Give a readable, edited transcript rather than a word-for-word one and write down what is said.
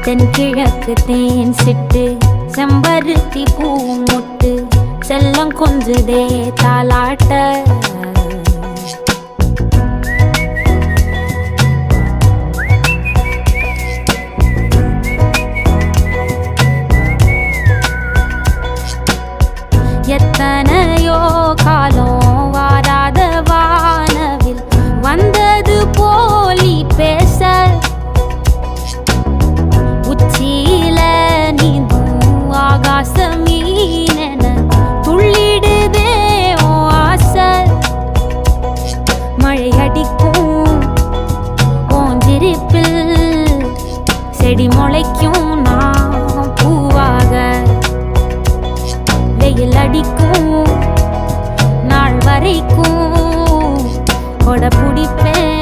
தென்கிழக்கு தேன் சிட்டு செம்பருத்தி பூ முட்டு செல்லம் கொஞ்சுதே தாலாட்ட எத்தனையோ காலம் வாராத வானவில் வந்தது போலி பேச உச்சியில நீந்தும் ஆகாச மீனென துள்ளிடுதே ஓ ஆசை மழை அடிக்கும் ஓஞ்சிருப்பில் செடி முளைக்கும் நான் பூவாக வெயில் அடிக்கும் நாள் வரைக்கும் கொடை பிடிப்பேன்